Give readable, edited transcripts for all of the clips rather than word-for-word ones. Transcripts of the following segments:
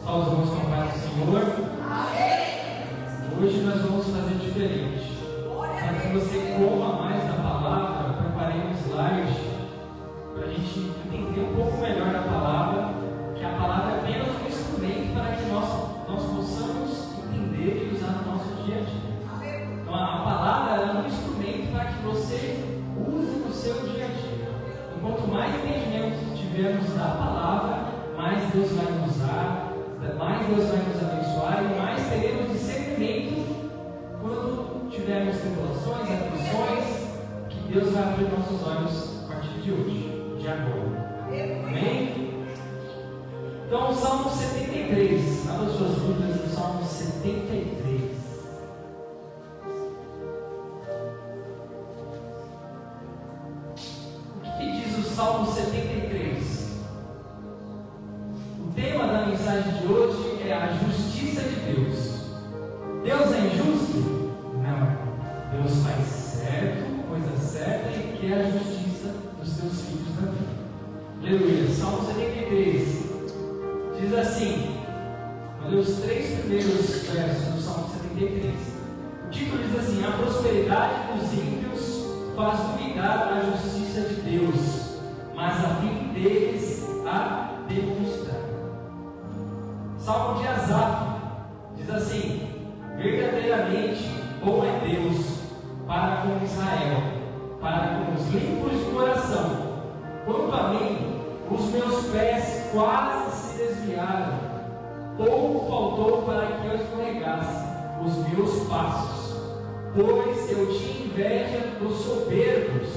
Aos irmãos com a paz do Senhor. Amém. Hoje nós vamos fazer diferente. Para que você coma mais da palavra, preparei um slide para a gente entender um pouco melhor a palavra, que a palavra é apenas um instrumento para que nós possamos entender e usar no nosso dia a dia. Então a palavra é um instrumento para que você use no seu dia a dia. E quanto mais entendimento tivermos da palavra, mais Deus vai nos usar, mais Deus vai nos abençoar e mais teremos discernimento quando tivermos tribulações, aflições, que Deus vai abrir nossos olhos a partir de hoje, de agora. Amém? Então, o Salmo 73, abra suas Bíblias no Salmo 73. O que diz o Salmo 73? O tema da mensagem de hoje é a justiça de Deus. Deus é injusto? Não. Deus faz certo, coisa certa e quer a justiça dos seus filhos também. Aleluia. Salmo 73 diz assim, olha os 3 primeiros versos do Salmo 73. O título diz assim: a prosperidade dos ímpios faz duvidar a justiça de Deus, mas a fim deles a demonstrar. Salmo de Asaf diz assim: verdadeiramente bom é Deus para com Israel, para com os limpos de coração. Quanto a mim, os meus pés quase se desviaram, pouco faltou para que eu escorregasse os meus passos, pois eu tinha inveja dos soberbos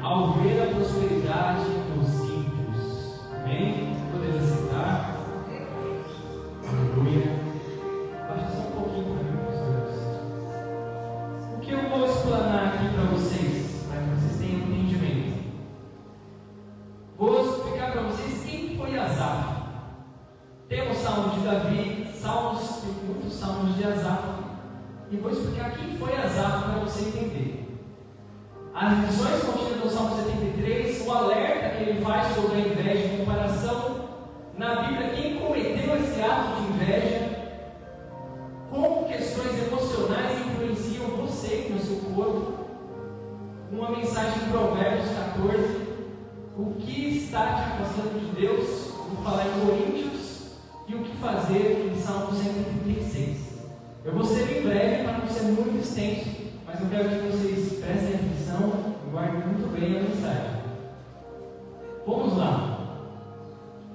ao ver a prosperidade dos ímpios. Amém? Podemos sentar. Aleluia. Baixa só um pouquinho para mim, meus Deus. O que eu vou explanar aqui para vocês, para que vocês tenham entendimento? Vou explicar para vocês quem foi Asaf. Temos salmos de Davi, tem muitos salmos de Asaf, e vou explicar quem foi Asaf para você entender. As lições contidas no Salmo 73, o alerta que ele faz sobre a inveja e comparação. Na Bíblia, quem cometeu esse ato de inveja, como questões emocionais influenciam você no seu corpo. Uma mensagem em Provérbios 14, o que está te afastando de Deus, vou falar em Coríntios, e o que fazer em Salmo 136. Eu vou ser bem breve para não ser muito extenso, mas eu quero que vocês prestem atenção e guardem muito bem a mensagem. Vamos lá.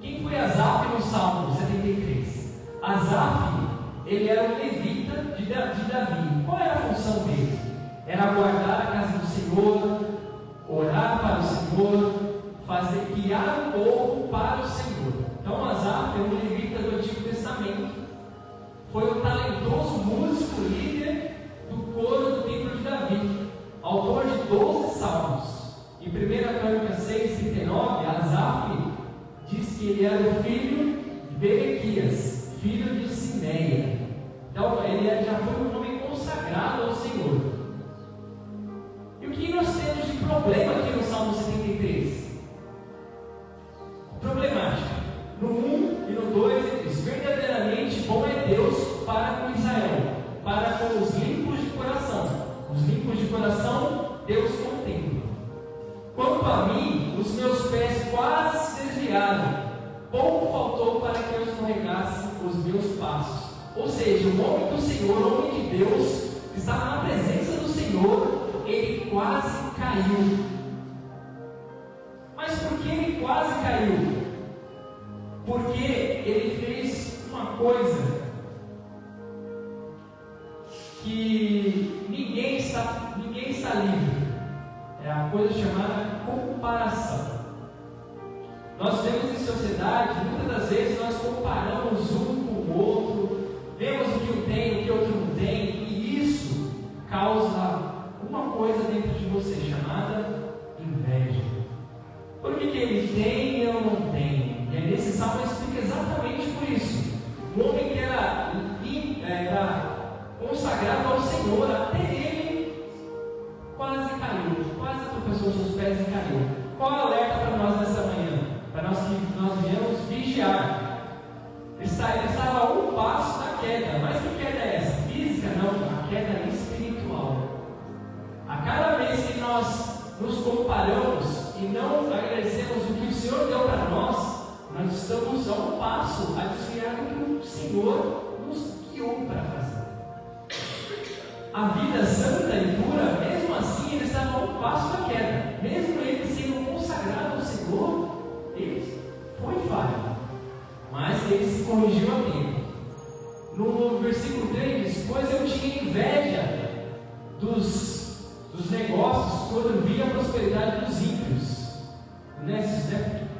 Quem foi Asaf no Salmo 73? Asaf, ele era um levita de Davi. Qual era a função dele? Era guardar a casa do Senhor, orar para o Senhor, guiar o povo para o Senhor. Então Asaf é um levita do Antigo Testamento. Foi um talentoso músico, líder do coro do templo de Davi, autor de 12 salmos. Em 1 Crônicas 6:39, Asaf diz que ele era o filho de Berequias, filho de Simeia. Então ele já foi um homem consagrado ao Senhor. E o que nós temos de problema aqui no Salmo 73? Problemática. No 1 e no 2 ele diz: verdadeiramente bom é Deus para com Israel, para com os limpos de coração. Os limpos de coração Deus contempla. Quanto a mim, os meus pés quase se desviaram, pouco faltou para que eu escorregasse os meus passos. Ou seja, o homem do Senhor, o homem de Deus, que estava na presença do Senhor, ele quase caiu. Mas por que ele quase caiu? Porque ele fez uma coisa que ninguém está livre. É a coisa chamada comparação. Nós vemos em sociedade, muitas das vezes nós comparamos um com o outro, vemos o que um tem, o que o outro não tem, e isso causa uma coisa dentro de você chamada inveja. Por que ele tem e eu não tenho? E aí nesse salmo ele explica exatamente por isso. O homem que era consagrado ao Senhor, até ele quase caiu, quase tropeçou seus pés e caiu. Qual é o alerta para nós nessa manhã? Para nós que nós viemos vigiar. paramos e não agradecemos o que o Senhor deu para nós, nós estamos a um passo a desviar do que o Senhor nos guiou para fazer. A vida santa e pura, mesmo assim, ele estava a um passo da queda. Mesmo ele sendo consagrado ao Senhor, ele foi falho, mas ele se corrigiu a tempo. No versículo 3 diz: pois eu tinha inveja dos negócios quando via a prosperidade dos ímpios.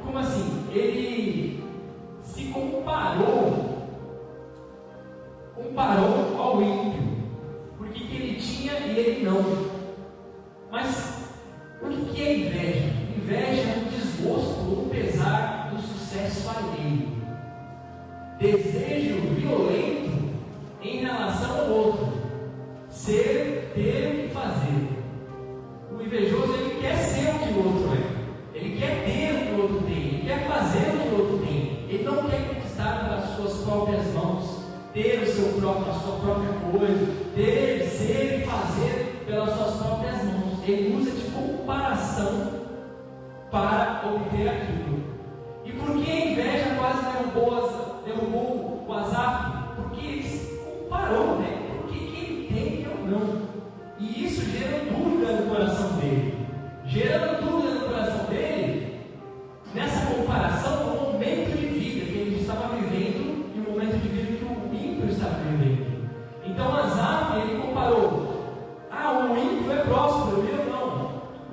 Como assim? Ele se comparou ao ímpio, porque que ele tinha e ele não. Mas o que é inveja? Inveja é um desgosto ou um pesar do sucesso alheio, desejo violento em relação ao outro, ser, ter e fazer. O invejoso, ele quer ser o que o outro é, ele quer ter o que o outro tem, ele quer fazer o que o outro tem, ele não quer conquistar pelas suas próprias mãos, ter a sua própria coisa, ter, ser e fazer pelas suas próprias mãos. Ele usa de comparação para obter aquilo. E por que a inveja quase derrubou o Asaf? Porque ele se comparou, né? Por que ele tem e eu não? E isso gera dúvida no coração dele. Gerando dúvida no coração dele, nessa comparação com o momento de vida que ele estava vivendo e o momento de vida que o ímpio estava vivendo. Então Asaf, ele comparou: o ímpio é próspero, eu não.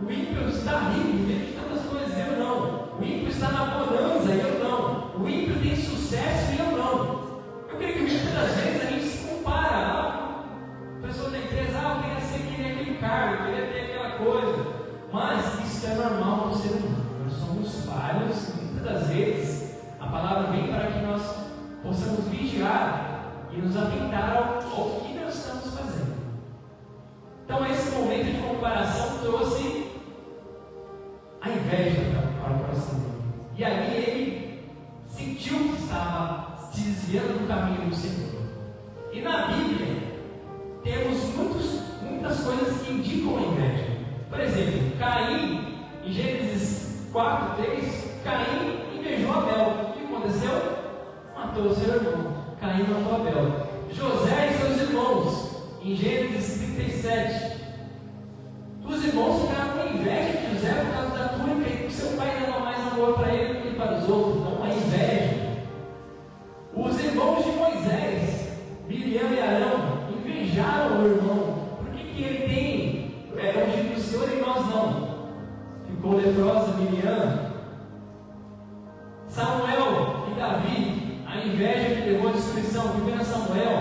O ímpio está rico, vive de tantas coisas, eu não. O ímpio está na bonança, eu não. O ímpio tem sucesso e eu não. Eu creio que muitas vezes a gente se compara. A pessoa da empresa, eu queria aquele cargo, eu queria ter aquela coisa. Mas isso é normal no ser humano. Nós somos falhos e muitas das vezes a palavra vem para que nós possamos vigiar e nos atentar ao que nós estamos fazendo. Então esse momento de comparação trouxe a inveja para o coração dele. E ali ele sentiu que estava se desviando do caminho do Senhor. E na Bíblia temos muitas coisas que indicam a inveja. Por exemplo, Caim, em Gênesis 4:3, Caim invejou Abel. O que aconteceu? Matou o seu irmão. Caim matou Abel. José e seus irmãos, em Gênesis 37, os irmãos ficaram com inveja de José por causa da túnica e que seu pai dava mais amor para ele do que para os outros. Não é inveja. Os irmãos de Moisés, Miriam e Arão, invejaram o irmão. Por que ele tem o ungido do Senhor e nós não? Ficou leprosa Miriam. Samuel e Davi, a inveja que levou à destruição. 1 Samuel,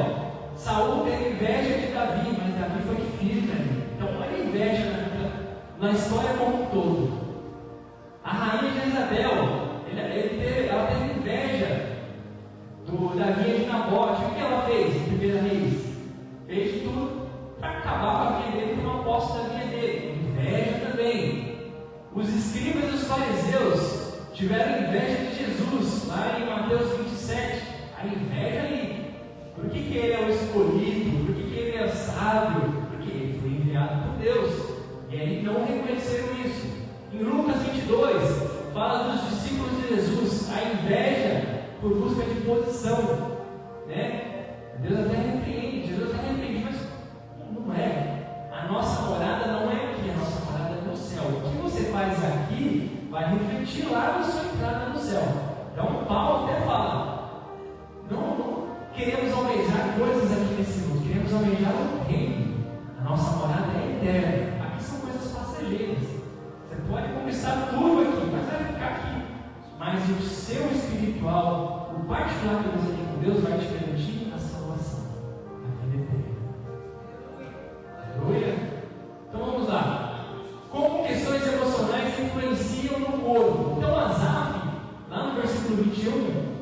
Saul teve inveja de Davi, mas Davi foi firme. Então olha a inveja na história como um todo. A rainha Jezabel, ela teve inveja do Davi de Nabote. O que ela fez em 1 Reis? Fez de tudo para acabar com a vida dele, com uma posse da vida dele. Inveja também. Os escribas e os fariseus tiveram inveja de Jesus, lá em Mateus 27. A inveja ali. Por que ele é o escolhido? Por que ele é sábio? Porque ele foi enviado por Deus. E aí não reconheceram isso. Em Lucas 22, fala dos discípulos de Jesus, a inveja por busca de posição, né? Deus até repreende, Jesus até repreende, mas não é. A nossa morada não é aqui, a nossa morada é no céu. O que você faz aqui vai refletir lá na sua entrada no céu. Então Paulo até fala: não queremos almejar coisas aqui nesse mundo, queremos almejar o reino. A nossa morada é eterna. Aqui são coisas passageiras. Você pode conquistar tudo aqui, mas vai ficar aqui. Mas o seu espiritual, o particular que você tem com Deus, vai te garantir a salvação, a vida eterna. Aleluia? Então vamos lá. Como questões emocionais influenciam no corpo? Então Asaf, lá no versículo 21,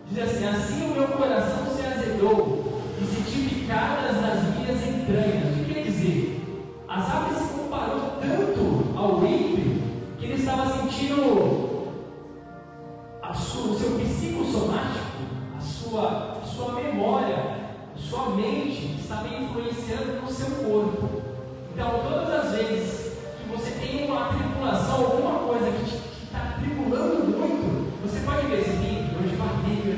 diz assim: assim o meu coração se azedou e senti picadas nas minhas entranhas. O que quer dizer? Asaf se comparou tanto ao ímpio que ele estava sentindo o seu psicossomático, a sua memória, a sua mente estava influenciando no seu corpo. Então, todas as vezes que que você tem uma tribulação, alguma coisa que te está tribulando muito, você pode ver, você tem dor de barriga,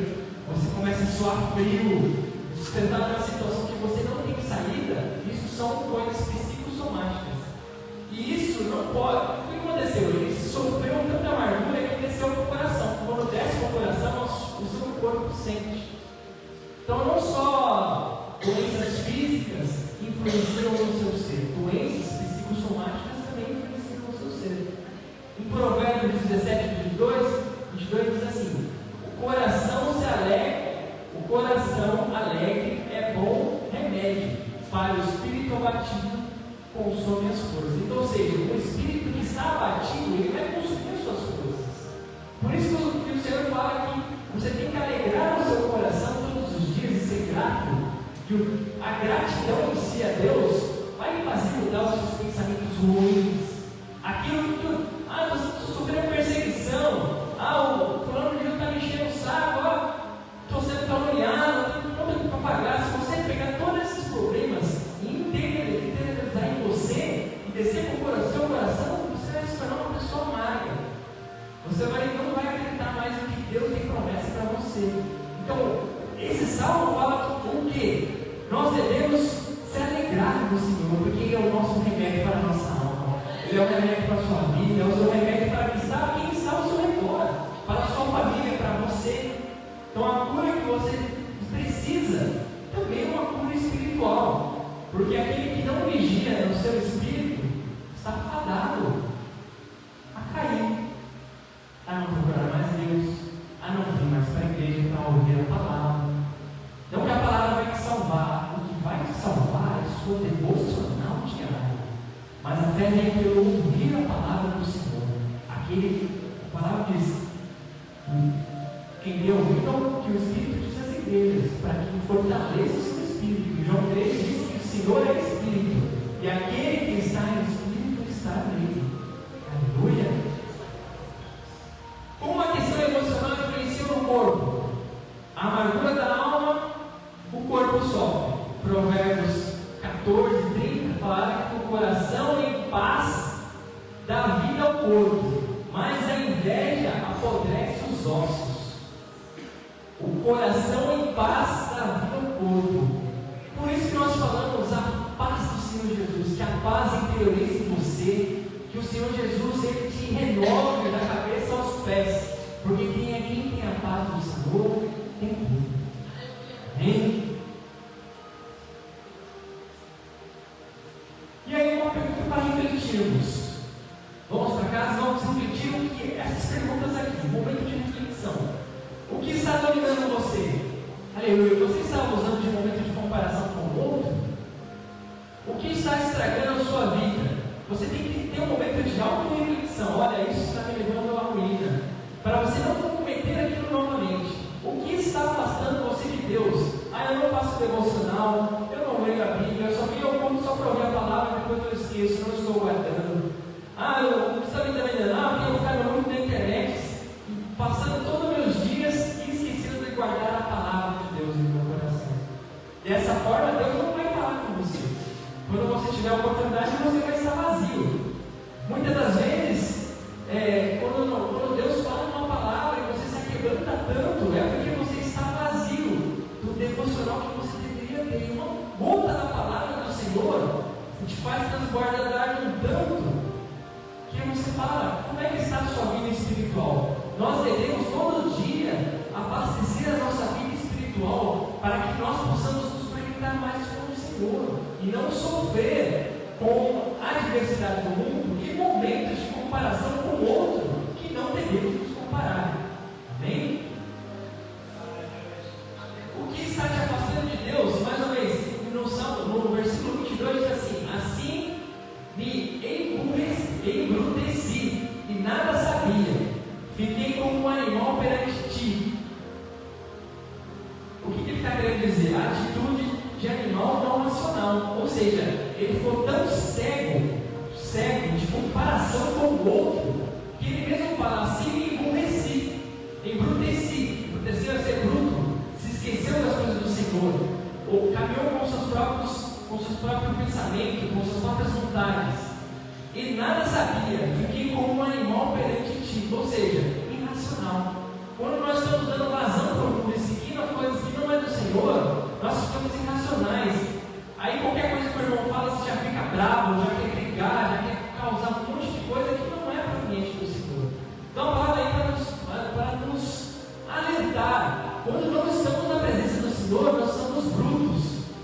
você começa a suar frio, você está numa situação que você não tem saída, isso são coisas psicossomáticas. E isso não pode. O que aconteceu? Ele sofreu tanta amargura que desceu para o coração. Quando desce para o coração, o seu corpo sente. Então, não só doenças físicas influenciam no seu ser, doenças psicossomáticas também influenciam no seu ser. Em Provérbios 17:22 diz assim: o coração alegre é bom remédio, para o espírito abatido consome as forças. Então, ou seja, o espírito que está abatido, ele vai consumir as suas forças. Por isso que o Senhor fala que você tem que alegrar o seu coração todos os dias e ser grato, que a gratidão em si a Deus vai fazer mudar os seus pensamentos ruins. Aquilo que você sofreu perseguição, o fulano de Deus está me enchendo o saco, estou sendo caluniado, tenho conta para pagar. Se você pegar todos esses problemas e interiorizar em você e descer para o seu coração, você vai se tornar uma pessoa amarga. Você não vai acreditar mais no que Deus tem promessa para você. Então, esse salmo fala o quê? Nós devemos se alegrar no Senhor, porque Ele é o nosso remédio para a nossa alma. Ele é o remédio para a sua vida, é o seu remédio para quem está ao seu redor, para a sua família, para você. Então, a cura que você precisa também é uma cura espiritual, porque aquele que não vigia no seu espírito está fadado a cair, a não procurar mais Deus, a não vir mais para a igreja para ouvir a palavra. Não que a palavra vai te salvar, o que vai te salvar é sua devocional diária. Mas a fé vem pelo ouvir a palavra do Senhor. A palavra diz: quem deu ouvido, que o Espírito diz às igrejas, para que fortaleça o seu espírito. João 3 diz que o Senhor é Espírito, e aquele que está em Espírito está nele. Aleluia! Como a questão emocional influencia no corpo? A amargura da alma, o corpo sofre. Provérbios 14:30 fala que o coração em paz dá vida ao corpo, mas a inveja apodrece os ossos. O coração em paz dá vida ao corpo. Por isso que nós falamos a paz do Senhor Jesus, que a paz interiorize em você, que o Senhor Jesus ele te renove da cabeça aos pés, porque quem tem a paz do Senhor tem tudo. Amém? E aí uma pergunta para refletirmos. Vamos para casa, vamos refletir o que essas perguntas aqui, um momento de reflexão. O que está dominando você? Aleluia. Você está usando de momento de comparação com o outro? O que está estragando a sua vida? Você tem que ter um momento de auto-reflexão. Olha, isso está me levando à ruína. Para você não cometer aquilo novamente. O que está afastando você de Deus? Eu não faço devocional, eu não leio a Bíblia, eu como só para ouvir a palavra, depois eu esqueço, não estou guardando. O que está me enganando? Porque eu ficava muito na internet, passando todos os meus dias e esquecendo de guardar a palavra de Deus no meu coração. Dessa forma, Deus não vai falar com você. Quando você tiver a oportunidade, você vai estar vazio. Muitas das vezes, quando Deus fala uma palavra e você se quebranta tanto, é porque você está vazio do devocional que você deveria ter. Uma gota da palavra do Senhor te faz transbordar um tanto que você fala: como é que está a sua vida espiritual? Nós devemos todo dia abastecer a nossa vida espiritual para que nós possamos nos conectar mais com o Senhor e não sofrer com a adversidade do mundo e momentos de comparação com o outro que não devemos nos comparar. Amém? O que está te afastando de Deus? Mais uma vez, no versículo 22 diz assim: me embruteci e nada sabia, fiquei como um animal perante ti. O que ele está querendo dizer? A atitude de animal não racional, ou seja, ele ficou tão cego de comparação com o outro, que ele mesmo fala assim: me embruteci. Embruteceu a ser bruto, se esqueceu das coisas do Senhor, ou caminhou com seus próprios pensamentos, com suas próprias vontades. e nada sabia, fiquei como um animal perante ti, ou seja, irracional. Quando nós estamos dando vazão para o mundo e seguindo as coisas que não é do Senhor, nós ficamos irracionais. Aí qualquer coisa que o irmão fala, você já fica bravo, já quer brigar, já quer causar um monte de coisa que não é proveniente do Senhor. Então a palavra aí para nos alertar. Quando não estamos na presença do Senhor, nós somos brutos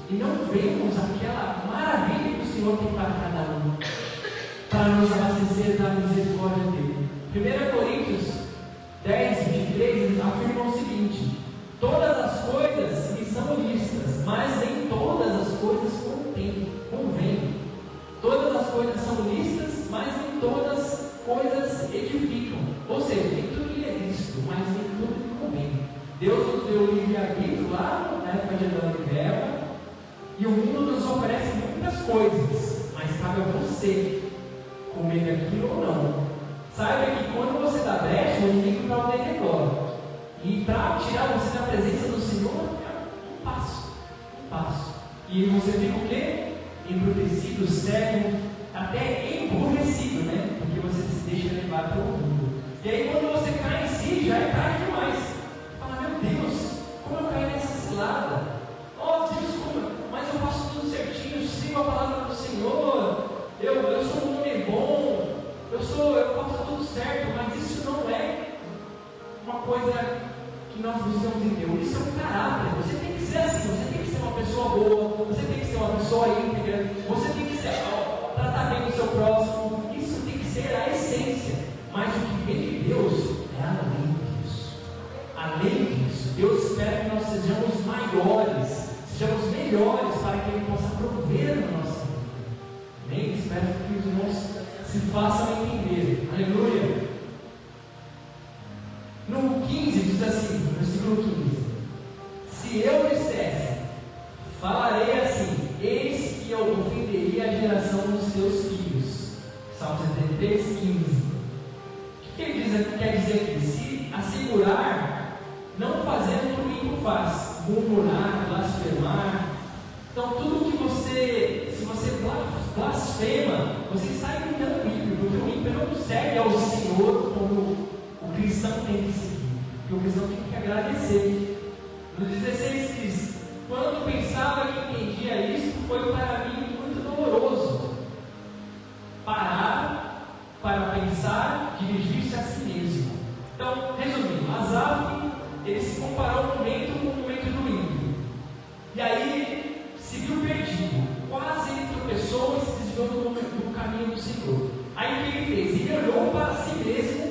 e não vemos aquela maravilha que o Senhor tem para cada um, para nos abastecer da misericórdia dele. 1 Coríntios 10, 23 afirma o seguinte: todas as coisas me são lícitas, mas nem todas as coisas convêm. Todas as coisas são lícitas, mas nem todas as coisas edificam. Ou seja, nem tudo que é lícito, mas nem tudo que convém. Deus nos deu o livre-arbítrio lá na época de Adão e Eva, e o mundo nos oferece muitas coisas, mas cabe a você comer daquilo ou não. Saiba que quando você dá brecha, o inimigo está ao redor. E para tirar você da presença do Senhor, é um passo. E você fica o quê? Embrutecido, cego, até emburrecido, né? Porque você se deixa levar pelo mundo. E aí quando você cai em si, já é tarde demais. Fala, meu Deus, como eu caí nessa cilada? Oh Deus, mas eu faço tudo certinho, sigo a palavra do Senhor, eu sou um homem bom, eu faço tudo certo, mas isso não é uma coisa que nós buscamos em Deus. Isso é um caráter. Você tem que ser assim, você tem que ser uma pessoa boa, você tem que ser uma pessoa íntegra, você tem que tratar bem o seu próximo. Isso tem que ser a essência. Mas o que vem de Deus é além disso. Além disso, Deus espera que nós sejamos maiores, sejamos melhores, para que Ele possa prover na nossa vida. Amém? Espero que os irmãos se façam entender. Aleluia. No 15 diz assim, no versículo 15: se eu dissesse, falarei assim, eis que eu ofenderia a geração dos seus filhos. Salmo 73, 15. O que ele quer dizer aqui? Se assegurar, não fazendo o que o ímpio faz, murmurar, blasfemar. Então tudo que se você blasfema, você está imitando o ímpio, porque o ímpio não serve ao Senhor como o cristão tem que seguir, porque o cristão tem que agradecer. No 16 diz: quando pensava que entendia isso, foi para mim muito doloroso parar para pensar, dirigir-se a si mesmo. Então, resumindo, Asaf, ele se comparou o momento com o momento do ímpio, e aí se viu perdido, quase ele tropeçou e se desviou do caminho do Senhor. Aí o que ele fez? Ele olhou para si mesmo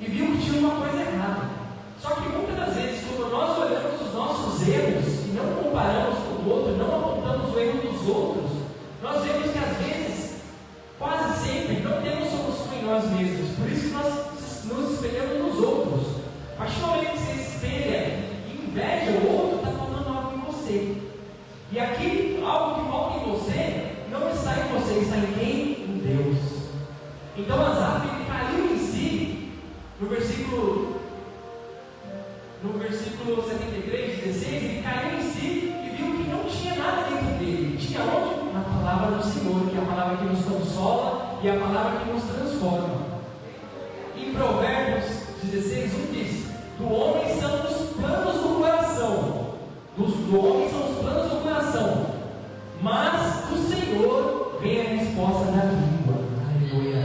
e viu que tinha uma coisa errada. Só que muitas das vezes, quando nós olhamos os nossos erros e não comparamos com o outro, não apontamos o erro dos outros, nós vemos que às vezes, quase sempre, não temos solução em nós mesmos. Por isso que nós nos espelhamos nos outros. A partir do momento que você espelha e inveja o outro, está faltando algo em você. E aqui, algo que falta em você, não está em você, está em quem? Em Deus. Então Asaf, ele caiu em si. No versículo 73, 16, ele caiu em si e viu que não tinha nada dentro dele. Tinha onde? Na palavra do Senhor, que é a palavra que nos consola e a palavra que nos transforma. Em Provérbios 16, 1 diz: do homem são os planos do coração, do homem são os planos do coração, mas do Senhor vem a resposta da língua. Aleluia.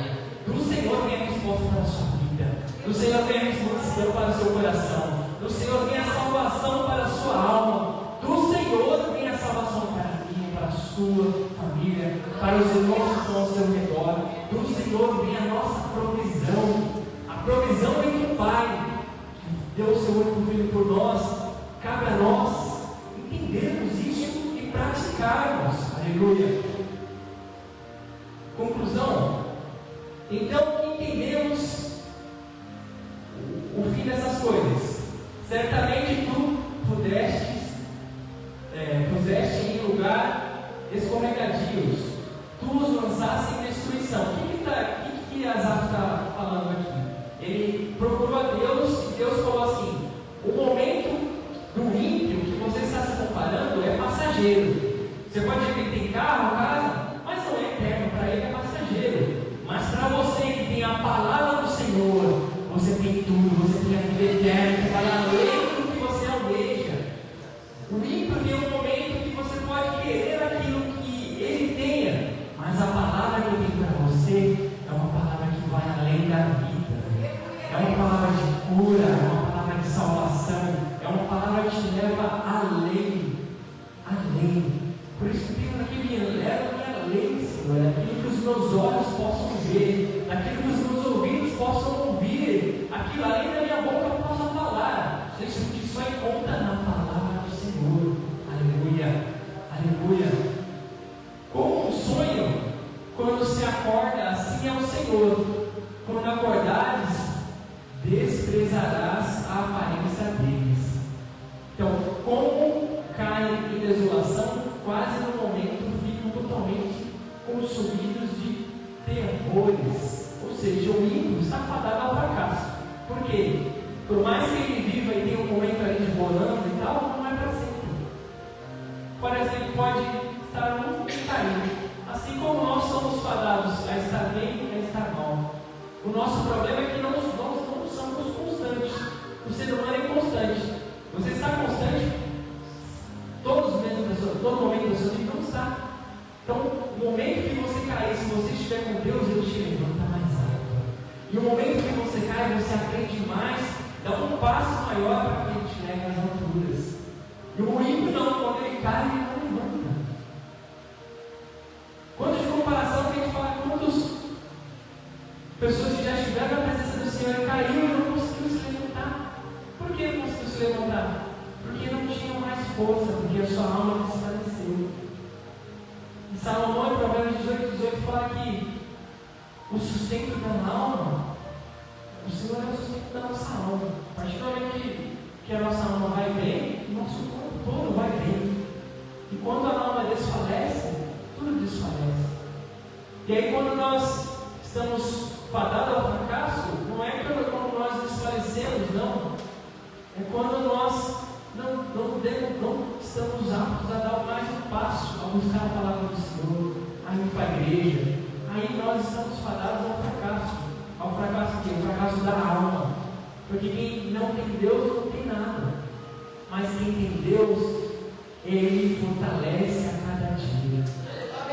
Do Senhor vem a resposta para a sua vida, do Senhor vem a resposta para o seu coração, do Senhor vem a salvação para a sua alma, do Senhor vem a salvação para mim, para a sua família, para os irmãos que estão ao seu redor. Do Senhor vem a nossa provisão. A provisão vem do Pai, que deu o seu único filho por nós. Cabe a nós entendermos isso e praticarmos. Aleluia. Conclusão. Então entendemos o fim dessas coisas. Certamente tu puseste em lugar escorregadios, tu os lançaste em destruição. O que Asaf está falando aqui? Ele procurou a Deus e Deus falou assim: o momento do ímpio que você está se comparando é passageiro. Você pode dizer que ele tem carro, casa, mas não é eterno, para ele é passageiro. Mas consumidos de terrores. Ou seja, o ímpio está fadado ao fracasso. Por quê? Por mais que ele viva e tenha um momento ali de bolando e tal, não é para sempre. Parece que ele pode estar muito caído. Assim como nós somos fadados a estar bem e a estar mal. O nosso problema é que nós não somos constantes. O ser humano é inconstante. Você está constante todo momento da sua vida? Não está. Então, o momento que você cair, se você estiver com Deus, Ele te levanta mais alto. E o momento que você cai, você aprende mais, dá um passo maior para que Ele te leve às alturas. E o ímpio não, quando ele cai, ele não levanta. Quando de comparação, tem que falar quantas pessoas que já estiveram na presença do Senhor e caíram e não conseguiram se levantar. Por que não conseguiu se levantar? Porque não tinham mais força, porque a sua alma desfaleceu. Em Salomão, em Provérbios 18 fala que o sustento da alma, o Senhor é o sustento da nossa alma. A partir do momento que a nossa alma vai bem, o nosso corpo todo vai bem. E quando a alma desfalece, tudo desfalece. E aí quando nós estamos fadados ao fracasso, não é quando nós desfalecemos, não. É quando nós não estamos aptos a dar mais um passo, a buscar a palavra do Senhor, a ir para a igreja. Aí nós estamos fadados ao fracasso. Ao fracasso que? O fracasso da alma. Porque quem não tem Deus não tem nada. Mas quem tem Deus, Ele fortalece a cada dia.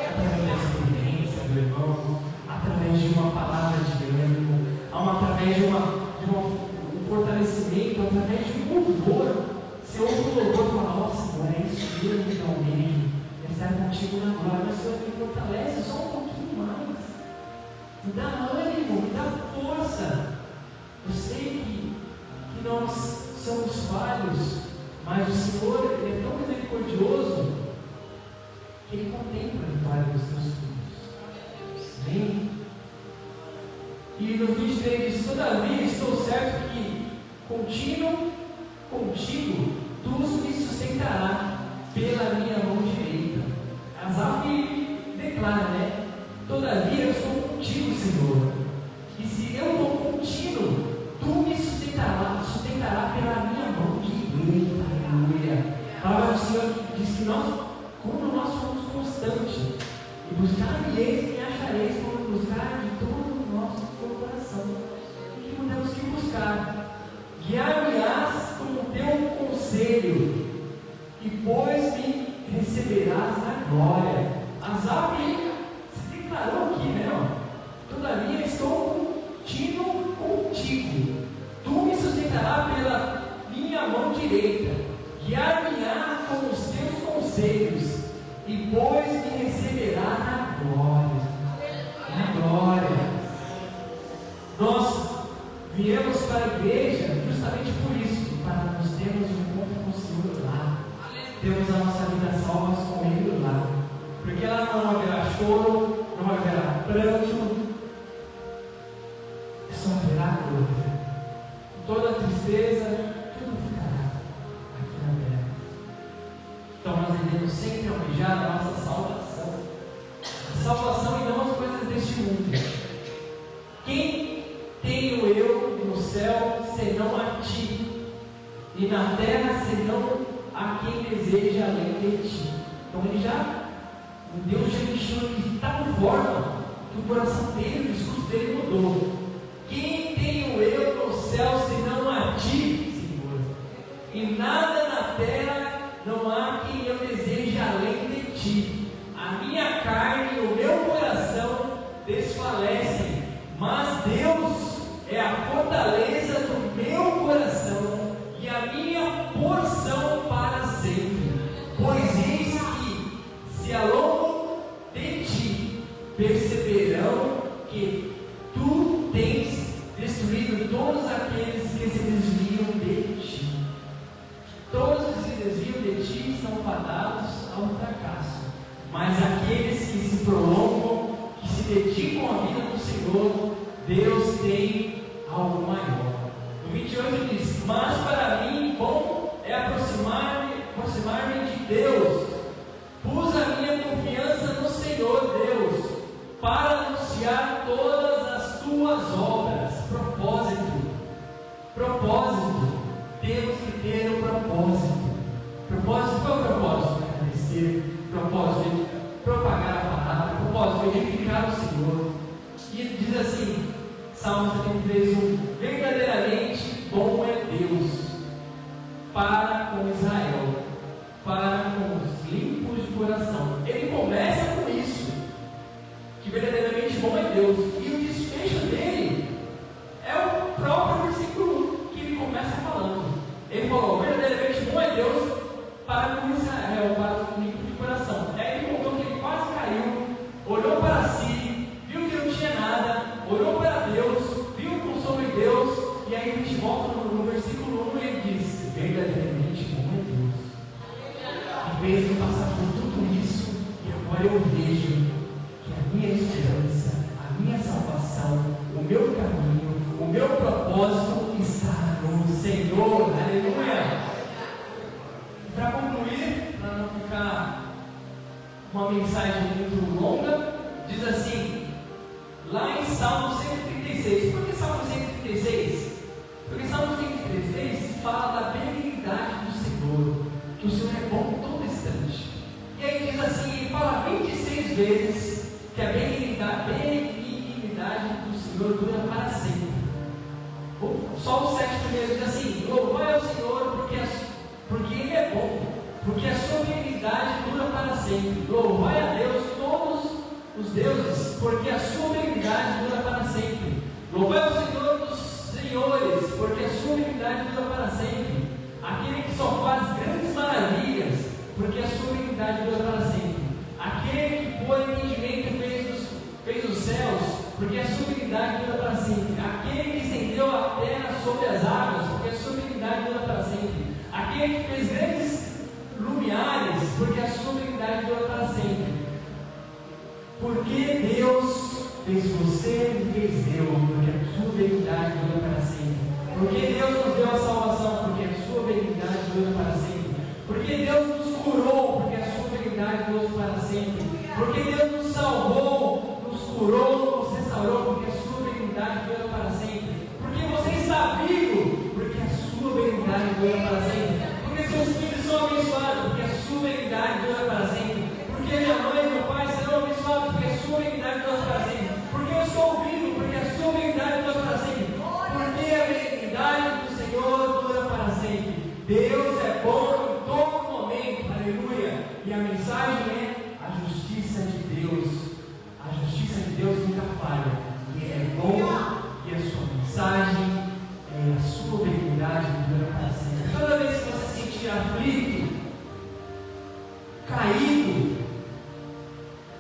Através da experiência do irmão, através de uma palavra de ânimo, através de um fortalecimento, através de um louvor. Se eu ouvo o louvor e falo, nossa, Senhor, é isso mesmo que eu mesmo, é estar contigo na glória, mas o Senhor me fortalece só um pouquinho mais. Me dá ânimo, me dá força. Eu sei que nós somos falhos, mas o Senhor, Ele é tão misericordioso que Ele contempla a vitória dos seus filhos. Amém? E no 23 diz, todavia estou certo que contigo tu me sustentarás pela minha mão direita. Asaf declara, né? Todavia eu estou contigo, Senhor. E se eu vou contigo, tu me sustentarás pela minha mão direita. Aleluia. A palavra do Senhor diz que quando nós formos constantes, e buscar-me-eis e me achareis, quando buscar de todo o nosso coração. O que temos que buscar? Guiar-me-ás com o teu conselho, e pois me receberás na glória. Asaf se declarou aqui, né? Todavia estou contigo. Tu me sustentarás pela minha mão direita. Guiar-me-ás com os teus conselhos, e pois me receberás na glória. Na glória. Nós viemos para a igreja justamente por isso, para nós termos um encontro com o Senhor lá. Temos a nossa vida salva com Ele lá. Porque lá não haverá choro, não haverá pranto, só haverá glória. Toda tristeza, tudo ficará aqui na terra. Então nós devemos sempre almejar a nossa salvação. A salvação e não as coisas deste mundo. Quem tenho eu no céu, senão a ti, e na terra, senão a quem deseja além de ti. Então Deus já deixou de tal forma que o coração dele, o discurso dele mudou. Quem tenho eu no céu, senão a ti, Senhor? E nada na terra não há quem eu deseje além de ti. A minha carne e o meu coração desfalecem, mas Deus é a fortaleza do meu coração e a minha porção para sempre. Pois eis que, se a longo de ti, perceberão que tu tens destruído todos aqueles que se desviam de ti. Todos que se desviam de ti são fadados ao fracasso, mas aqueles que se prolongam, que se dedicam à vida do Senhor, Deus tem algo maior. No 28 diz, mas para mim bom é aproximar-me de Deus. Pus a minha confiança no Senhor Deus. Salmo 73:1. Verdadeiramente bom é Deus para com Israel, para com os limpos de coração. Ele começa com isso, que verdadeiramente bom é Deus, e o desfecho dele é o próprio versículo 1 que ele começa falando. Ele falou: verdadeiramente bom é Deus para com Israel, para os limpos de coração. Aí ele contou que ele quase caiu, olhou para si, viu que não tinha nada, olhou para Deus, viu sobre Deus, e aí a gente volta no versículo 1 e ele diz: verdadeiramente bom é Deus. Em vez de passar por tudo isso, e agora eu vejo que a minha esperança, a minha salvação, o meu caminho, o meu propósito está no Senhor. Aleluia! Para concluir, para não ficar uma mensagem muito longa, diz assim, lá em Salmo 136. Por que Salmo 136? Porque Salmo 136 fala da benignidade do Senhor, que o Senhor é bom em todo instante. E aí diz assim, ele fala 26 vezes que a benignidade do Senhor dura para sempre. Só os 7 primeiros diz assim: louvai ao Senhor porque Ele é bom, porque a sua benignidade dura para sempre. Louvai a Deus todos os deuses, porque a sua benignidade dura para sempre. Louvai ao Senhor dos senhores, porque a sua benignidade dura para sempre. Aquele que só faz grandes maravilhas, porque a sua benignidade dura para sempre. Aquele que por entendimento fez os céus, porque a sua benignidade dura para sempre. Aquele que estendeu a terra sobre as águas, porque a sua benignidade dura para sempre. Aquele que fez grandes lumiares, porque a sua benignidade dura para sempre. Porque Deus fez você e fez eu, porque a sua benignidade dura para sempre. Porque Deus nos deu a salvação, porque a sua benignidade dura para sempre. Porque Deus nos curou, porque a sua benignidade dura para sempre. Porque Deus nos salvou, nos curou, nos restaurou, porque a sua benignidade dura para sempre. Porque você está vivo, porque a sua benignidade dura para sempre. Porque seus filhos são abençoados, porque a sua benignidade dura para sempre. Porque minha mãe e meu pai serão abençoados, porque a sua benignidade dura para sempre. Porque eu estou vivo, porque a sua benignidade dura para sempre. Porque a benignidade do Senhor dura para sempre. Deus é bom em todo momento, aleluia. E a mensagem é a justiça de Deus. A justiça de Deus nunca falha. Ele é bom e a sua mensagem é a sua benignidade dura para sempre. Toda vez que você se sentir aflito, caído,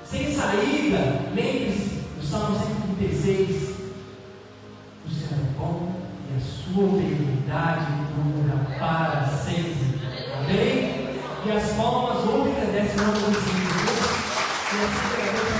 sem saída, lembre-se do Salmo 136. O Senhor é bom e a sua benignidade dura para sempre. Amém? E as palmas ouvem e descem no mundo. E assim que a gente